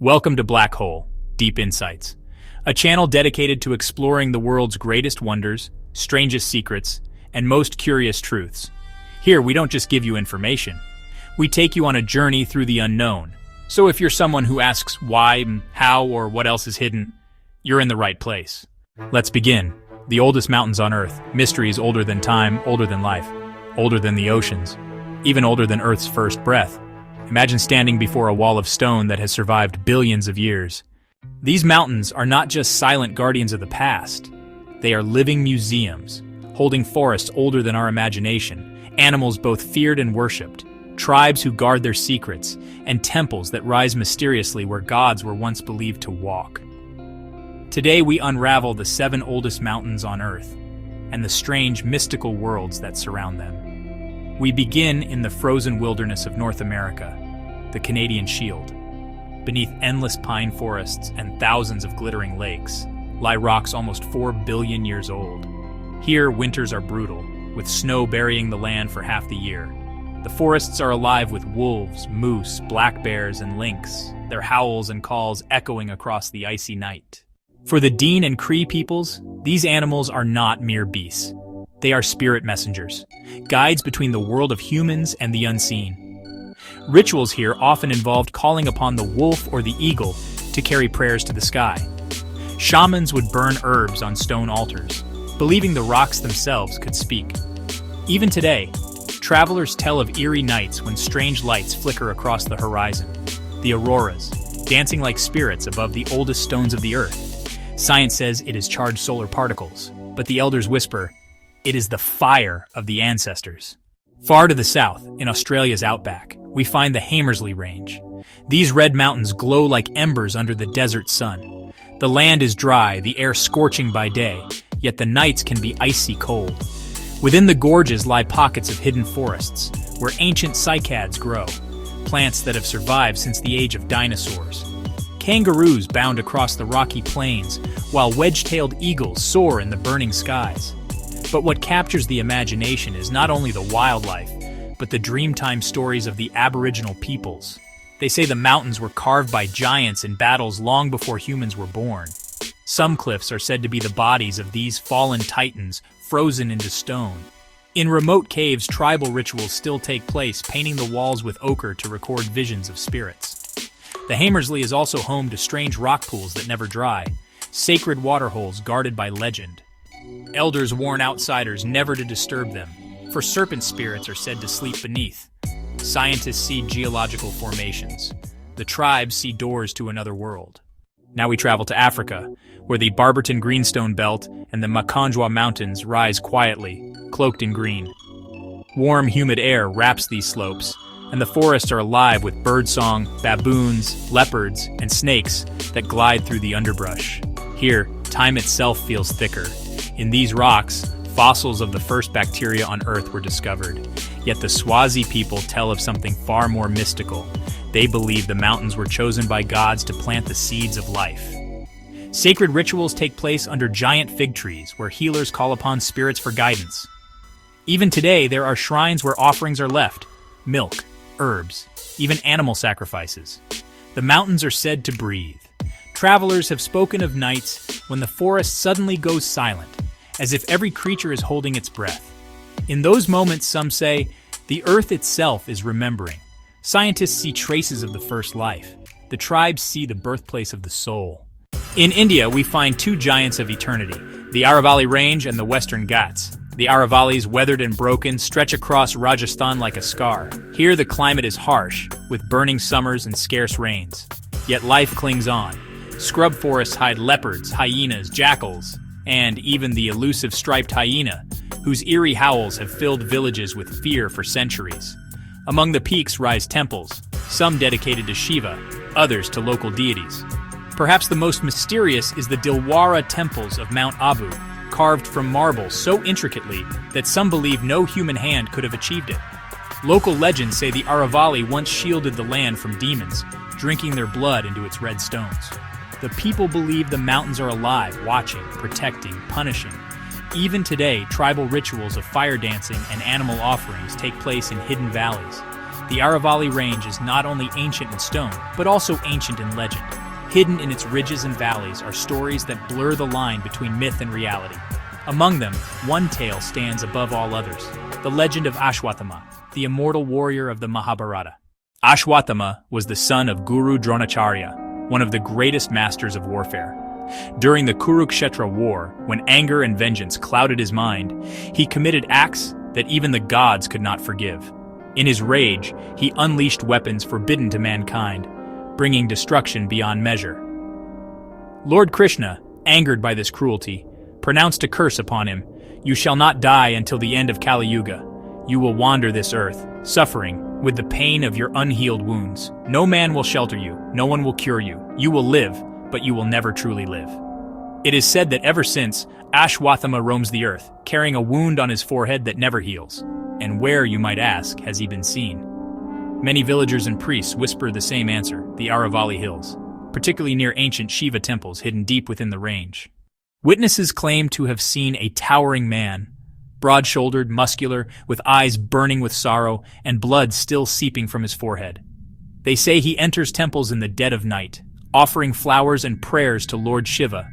Welcome to Black Hole, Deep Insights, a channel dedicated to exploring the world's greatest wonders, strangest secrets, and most curious truths. Here, we don't just give you information. We take you on a journey through the unknown. So if you're someone who asks why, how, or what else is hidden, you're in the right place. Let's begin. The oldest mountains on Earth. Mysteries older than time, older than life, older than the oceans, even older than Earth's first breath. Imagine standing before a wall of stone that has survived billions of years. These mountains are not just silent guardians of the past. They are living museums, holding forests older than our imagination, animals both feared and worshipped, tribes who guard their secrets, and temples that rise mysteriously where gods were once believed to walk. Today we unravel the 7 oldest mountains on Earth and the strange, mystical worlds that surround them. We begin in the frozen wilderness of North America, the Canadian Shield. Beneath endless pine forests and thousands of glittering lakes lie rocks almost 4 billion years old. Here, winters are brutal, with snow burying the land for half the year. The forests are alive with wolves, moose, black bears, and lynx, their howls and calls echoing across the icy night. For the Dean and Cree peoples, these animals are not mere beasts. They are spirit messengers, guides between the world of humans and the unseen. Rituals here often involved calling upon the wolf or the eagle to carry prayers to the sky. Shamans would burn herbs on stone altars, believing the rocks themselves could speak. Even today, travelers tell of eerie nights when strange lights flicker across the horizon, the auroras, dancing like spirits above the oldest stones of the earth. Science says it is charged solar particles, but the elders whisper, it is the fire of the ancestors. Far to the south, in Australia's outback, we find the Hamersley Range. These red mountains glow like embers under the desert sun. The land is dry, the air scorching by day, yet the nights can be icy cold. Within the gorges lie pockets of hidden forests, where ancient cycads grow, plants that have survived since the age of dinosaurs. Kangaroos bound across the rocky plains, while wedge-tailed eagles soar in the burning skies. But what captures the imagination is not only the wildlife, but the dreamtime stories of the Aboriginal peoples. They say the mountains were carved by giants in battles long before humans were born. Some cliffs are said to be the bodies of these fallen titans frozen into stone. In remote caves, tribal rituals still take place, painting the walls with ochre to record visions of spirits. The Hamersley is also home to strange rock pools that never dry, sacred waterholes guarded by legend. Elders warn outsiders never to disturb them, for serpent spirits are said to sleep beneath. Scientists see geological formations. The tribes see doors to another world. Now we travel to Africa, where the Barberton Greenstone Belt and the Makanjwa Mountains rise quietly, cloaked in green. Warm, humid air wraps these slopes, and the forests are alive with birdsong, baboons, leopards, and snakes that glide through the underbrush. Here, time itself feels thicker. In these rocks, fossils of the first bacteria on Earth were discovered. Yet the Swazi people tell of something far more mystical. They believe the mountains were chosen by gods to plant the seeds of life. Sacred rituals take place under giant fig trees, where healers call upon spirits for guidance. Even today, there are shrines where offerings are left: milk, herbs, even animal sacrifices. The mountains are said to breathe. Travelers have spoken of nights when the forest suddenly goes silent, as if every creature is holding its breath. In those moments, some say, the earth itself is remembering. Scientists see traces of the first life. The tribes see the birthplace of the soul. In India, we find 2 giants of eternity, the Aravallis Range and the Western Ghats. The Aravallis, weathered and broken, stretch across Rajasthan like a scar. Here, the climate is harsh, with burning summers and scarce rains. Yet life clings on. Scrub forests hide leopards, hyenas, jackals, and even the elusive striped hyena, whose eerie howls have filled villages with fear for centuries. Among the peaks rise temples, some dedicated to Shiva, others to local deities. Perhaps the most mysterious is the Dilwara temples of Mount Abu, carved from marble so intricately that some believe no human hand could have achieved it. Local legends say the Aravalli once shielded the land from demons, drinking their blood into its red stones. The people believe the mountains are alive, watching, protecting, punishing. Even today, tribal rituals of fire dancing and animal offerings take place in hidden valleys. The Aravalli Range is not only ancient in stone, but also ancient in legend. Hidden in its ridges and valleys are stories that blur the line between myth and reality. Among them, one tale stands above all others: the legend of Ashwatthama, the immortal warrior of the Mahabharata. Ashwatthama was the son of Guru Dronacharya, one of the greatest masters of warfare. During the Kurukshetra war, when anger and vengeance clouded his mind, he committed acts that even the gods could not forgive. In his rage, he unleashed weapons forbidden to mankind, bringing destruction beyond measure. Lord Krishna, angered by this cruelty, pronounced a curse upon him: "You shall not die until the end of Kali Yuga. You will wander this earth, suffering with the pain of your unhealed wounds. No man will shelter you, no one will cure you. You will live, but you will never truly live." It is said that ever since, Ashwatthama roams the earth, carrying a wound on his forehead that never heals. And where, you might ask, has he been seen? Many villagers and priests whisper the same answer: the Aravalli Hills, particularly near ancient Shiva temples hidden deep within the range. Witnesses claim to have seen a towering man, broad-shouldered, muscular, with eyes burning with sorrow and blood still seeping from his forehead. They say he enters temples in the dead of night, offering flowers and prayers to Lord Shiva,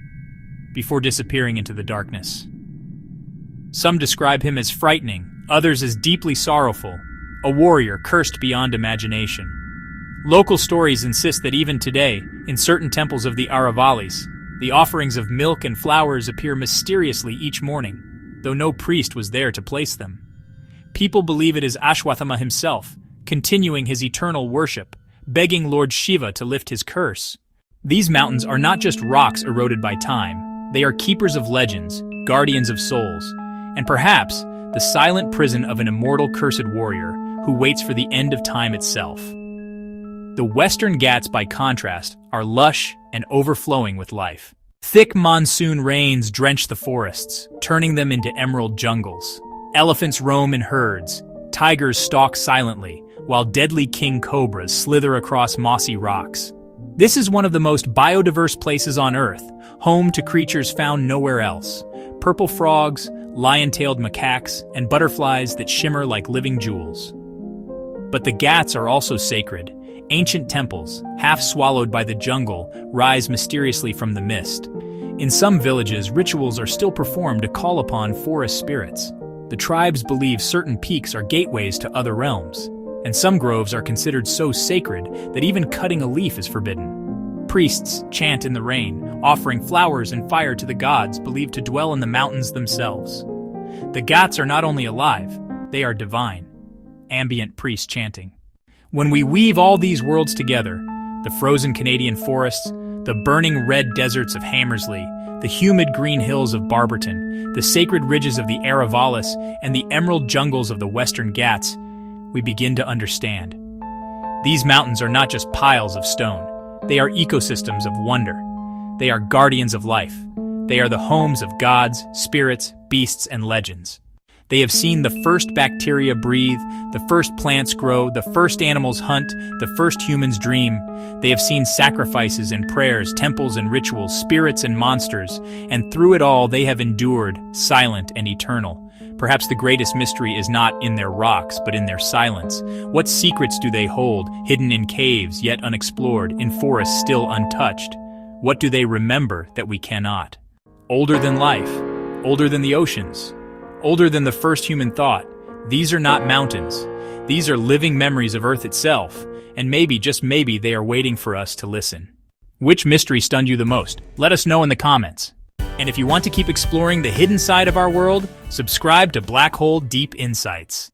before disappearing into the darkness. Some describe him as frightening, others as deeply sorrowful, a warrior cursed beyond imagination. Local stories insist that even today, in certain temples of the Aravallis, the offerings of milk and flowers appear mysteriously each morning, though no priest was there to place them. People believe it is Ashwatthama himself, continuing his eternal worship, begging Lord Shiva to lift his curse. These mountains are not just rocks eroded by time, they are keepers of legends, guardians of souls, and perhaps the silent prison of an immortal cursed warrior who waits for the end of time itself. The Western Ghats, by contrast, are lush and overflowing with life. Thick monsoon rains drench the forests, turning them into emerald jungles. Elephants roam in herds, tigers stalk silently, while deadly king cobras slither across mossy rocks. This is one of the most biodiverse places on Earth, home to creatures found nowhere else: purple frogs, lion-tailed macaques, and butterflies that shimmer like living jewels. But the Ghats are also sacred. Ancient temples, half swallowed by the jungle, rise mysteriously from the mist. In some villages, rituals are still performed to call upon forest spirits. The tribes believe certain peaks are gateways to other realms, and some groves are considered so sacred that even cutting a leaf is forbidden. Priests chant in the rain, offering flowers and fire to the gods believed to dwell in the mountains themselves. The Ghats are not only alive, they are divine. Ambient priests chanting. When we weave all these worlds together, the frozen Canadian forests, the burning red deserts of Hamersley, the humid green hills of Barberton, the sacred ridges of the Aravallis, and the emerald jungles of the Western Ghats, we begin to understand. These mountains are not just piles of stone. They are ecosystems of wonder. They are guardians of life. They are the homes of gods, spirits, beasts, and legends. They have seen the first bacteria breathe, the first plants grow, the first animals hunt, the first humans dream. They have seen sacrifices and prayers, temples and rituals, spirits and monsters, and through it all they have endured, silent and eternal. Perhaps the greatest mystery is not in their rocks, but in their silence. What secrets do they hold, hidden in caves yet unexplored, in forests still untouched? What do they remember that we cannot? Older than life, older than the oceans, older than the first human thought. These are not mountains. These are living memories of Earth itself, and maybe, just maybe, they are waiting for us to listen. Which mystery stunned you the most? Let us know in the comments. And if you want to keep exploring the hidden side of our world, subscribe to Black Hole Deep Insights.